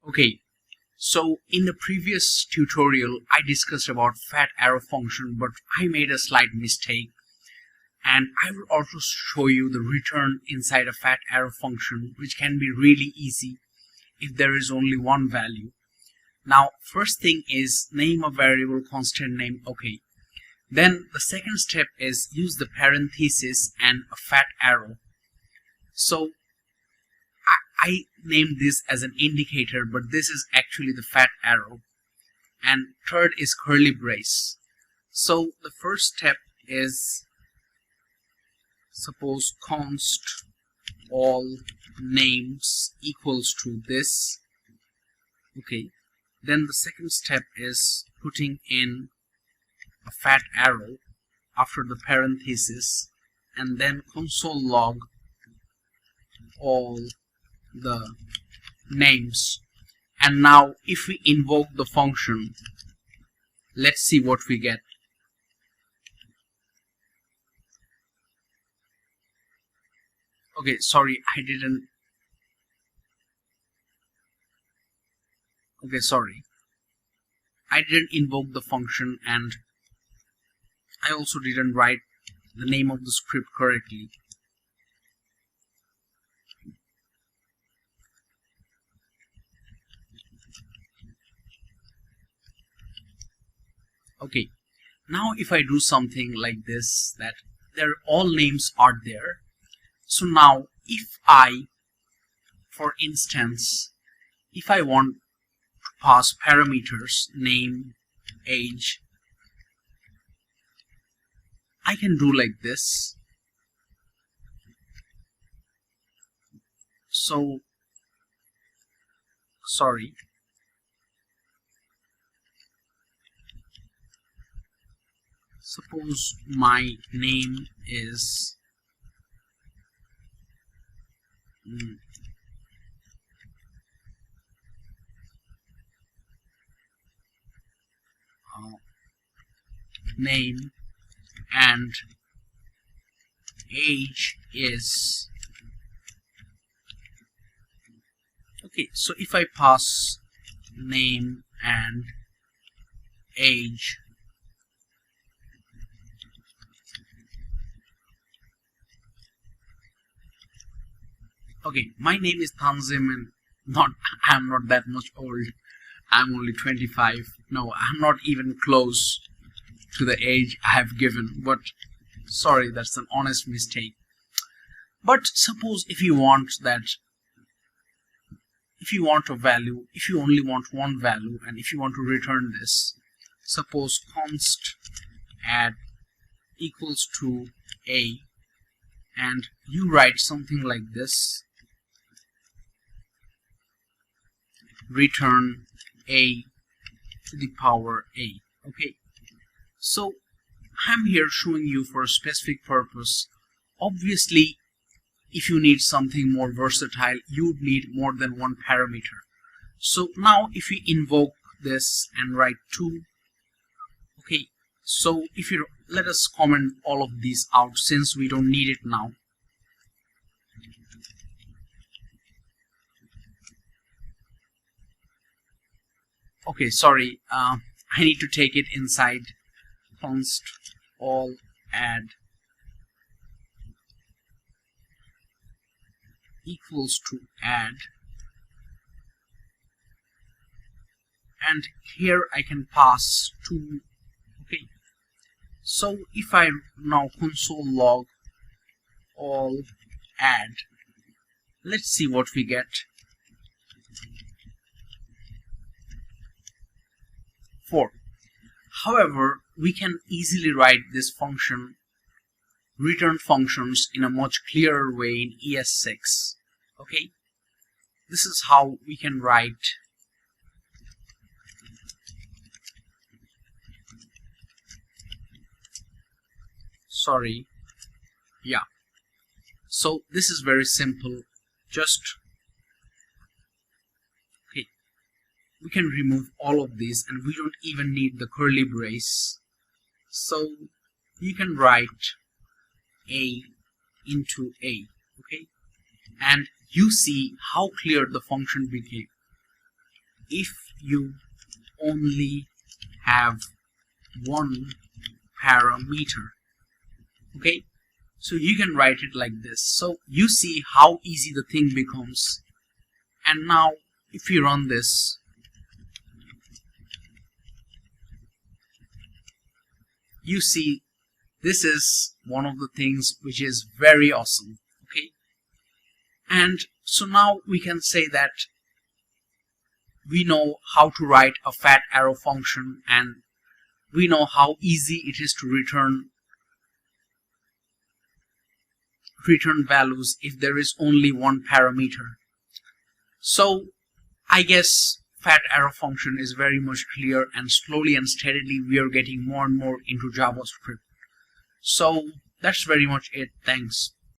Okay, so in the previous tutorial I discussed about fat arrow function, but I made a slight mistake, and I will also show you the return inside a fat arrow function, which can be really easy if there is only one value. Now first thing is name a variable constant name. Okay, then the second step is use the parenthesis and a fat arrow. So I named this as an indicator, but this is actually the fat arrow. And third is curly brace. So the first step is, suppose const all names equals to this. Okay, then the second step is putting in a fat arrow after the parenthesis, and then console log all the names. And now if we invoke the function, let's see what we get. Okay, sorry, I didn't invoke the function, and I also didn't write the name of the script correctly. Okay, now if I do something like this, that all names are there. So now if I, for instance, if I want to pass parameters, name, age, I can do like this. So, sorry. Suppose my name is name and age is, okay, so if I pass name and age, okay, my name is Tanzim, and I'm not that much old. I'm only 25. No, I'm not even close to the age I have given, but sorry, that's an honest mistake. But suppose if you want a value, if you only want one value, and if you want to return this, suppose const add equals to a, and you write something like this, return a to the power a. Okay, so I'm here showing you for a specific purpose. Obviously, if you need something more versatile, you would need more than one parameter. So now if we invoke this and write 2, okay, so if you let us comment all of these out since we don't need it now. Okay, sorry, I need to take it inside const all add equals to add, and here I can pass 2. Okay, so if I now console log all add, let's see what we get. 4. However, we can easily write this function, return functions, in a much clearer way in ES6. Okay, this is how we can write so this is very simple. Just we can remove all of these, and we don't even need the curly brace. So you can write a into a, okay, and you see how clear the function became. if you only have one parameter. Okay, so you can write it like this. So you see how easy the thing becomes. And now if you run this, you see this is one of the things which is very awesome. Okay, and so now we can say that we know how to write a fat arrow function, and we know how easy it is to return values if there is only one parameter. So I guess fat arrow function is very much clear, and slowly and steadily we are getting more and more into JavaScript. So that's very much it. Thanks.